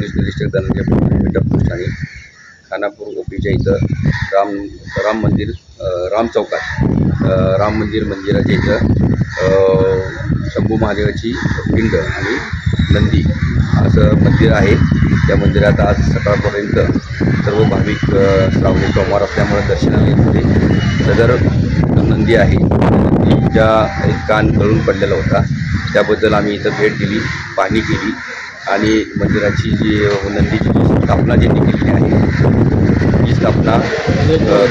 Police निरीक्षक Dhananjay post Thane Khanapur ओपीच्या इथं राम मंदिर राम चौकात राम मंदिराच्या इथं शंभू महादेवाची पिंड आणि नंदी असं मंदिर आहे। त्या मंदिरात आज सकाळपर्यंत सर्व भाविक श्रावणी सोमवार असल्यामुळे दर्शनाला येत होते। सदर नंदी आहे, नंदीच्या एक कान गळून पडलेला होता, त्याबद्दल आम्ही इथं भेट दिली, पाहणी केली आणि मंदिराची जी नंदीची स्थापना ज्यांनी केलेली आहे ही स्थापना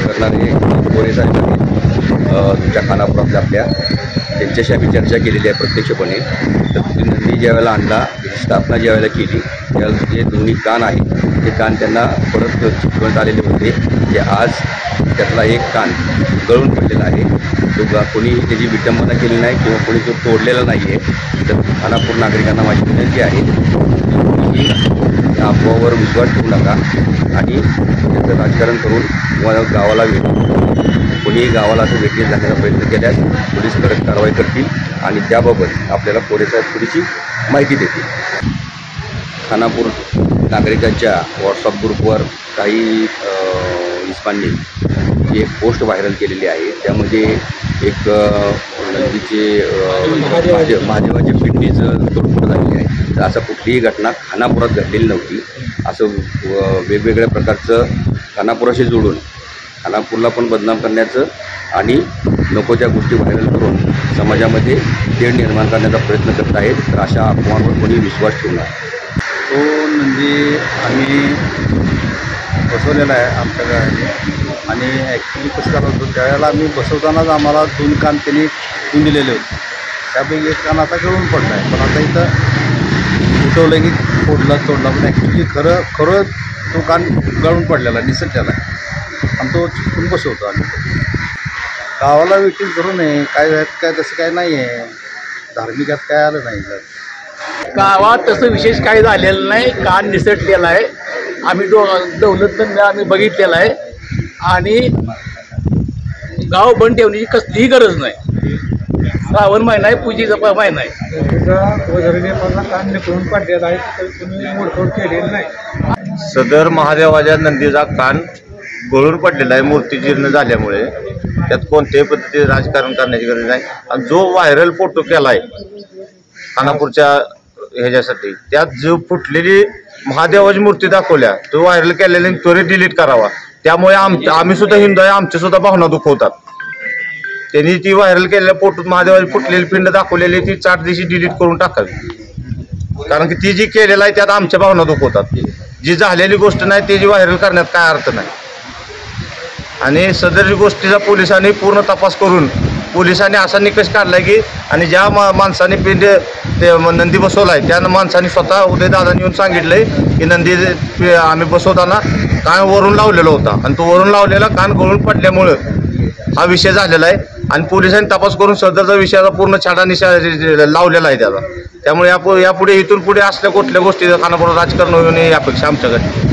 करणारे गोरे साहेब तुमच्या खानापुरातल्या आपल्या त्यांच्याशी आम्ही चर्चा केलेली आहे प्रत्यक्षपणे। तर नंदी ज्यावेळेला आणला, त्याची स्थापना ज्यावेळेला केली त्यावेळेला जे दोन्ही कान आहेत ते कान त्यांना परत चिकवण्यात आलेले होते, ते आज त्यातला एक कान गळून पडलेला आहे। तो कोणी त्याची विटंबना केली नाही किंवा कोणी तो तोडलेला नाही आहे। तर खानापूर नागरिकांना माझी विनंती आहे की या अफवावर विश्वास ठेवू नका आणि त्याचं राजकारण करून किंवा गावाला कोणीही गावाला असं वेगळी जाण्याचा प्रयत्न केल्यास पोलीस कडक कारवाई करतील आणि त्याबाबत आपल्याला पोलिसांना थोडीशी माहिती देतील। खानापूर नागरिकांच्या व्हॉट्सअप ग्रुपवर काही इस्मांनी एक पोस्ट व्हायरल केलेली आहे। त्यामध्ये एक नंदीचे महादेवाची पिंडीचं तोडफोड झालेली आहे। तर असं कुठलीही घटना खानापुरात घडलेली नव्हती। असं वेगवेगळ्या प्रकारचं खानापुराशी जोडून खानापूरला पण बदनाम करण्याचं आणि नको त्या गोष्टी व्हायरल करून समाजामध्ये तेढ निर्माण करण्याचा प्रयत्न करत आहेत। तर अशा अफवांवर कोणी विश्वास ठेवू नये। तो नंदी आम्ही बसवलेला आहे आमच्या गावाने आणि ॲक्च्युली कसं झालं होतं त्यावेळेला आम्ही बसवतानाच आम्हाला 2 कान त्यांनी ठेवून दिलेले होते, त्यापैकी एक कान आता गळून पडला आहे। पण आता इथं उठवलं की तोडला पण ॲक्च्युली खरं तो कान गळून पडलेला निसटलेला आहे आणि तो चिकटून बसवतो आम्ही। गावाला विटीस धरू नये, काय तसं काय नाही आहे, धार्मिकात काय आलं नाही सर। गावात तसं विशेष काही झालेलं नाही, कान निसटलेला आहे। आम्ही दौलतनं आम्ही बघितलेला आहे आणि गाव बंद ठेवण्याची कसलीही गरज नाही। श्रावण महिना आहे, पूजेचा महिना आहे। कान निघून पडलेला आहे, तर तुम्ही मोडतोड केलेली नाही। सदर महादेवाच्या नंदीचा कान गळून पडलेला आहे मूर्ती जीर्ण झाल्यामुळे। त्यात कोणत्याही पद्धतीने राजकारण करण्याची गरज नाही। आणि जो व्हायरल फोटो केला आहे खानापूरच्या ह्याच्यासाठी, त्यात जो फुटलेली महादेवाची मूर्ती दाखवल्या तो व्हायरल केलेली त्वरित डिलीट करावा। त्यामुळे आम्ही सुद्धा हिंदू आहे, आमच्या सुद्धा भावना दुखवतात। त्यांनी ती व्हायरल केलेल्या फोटोत महादेवाची फुटलेली पिंड दाखवलेली ती 4 दिवशी डिलीट करून टाकावी, कारण की ती जी केलेलं आहे त्यात आमच्या भावना दुखवतात। जी झालेली गोष्ट नाही त्याची व्हायरल करण्यात काय अर्थ नाही। आणि सदर गोष्टीचा पोलिसांनी पूर्ण तपास करून पोलिसांनी असा निकष काढला की आणि ज्या माणसाने पिंड ते नंदी बसवला आहे त्या माणसाने स्वतः उदयदादांनी येऊन सांगितलं आहे की नंदी आम्ही बसवताना कान वरून लावलेला होता आणि तो वरून लावलेला कान गळून पडल्यामुळं हा विषय झालेला आहे। आणि पोलिसांनी तपास करून सदरचा विषयाचा पूर्ण छाडा निशा लावलेला आहे त्याला। त्यामुळे यापुढे इथून पुढे असल्या कुठल्या गोष्टी खानापुरात राजकारण होऊ नये ही अपेक्षा आमच्याकडे।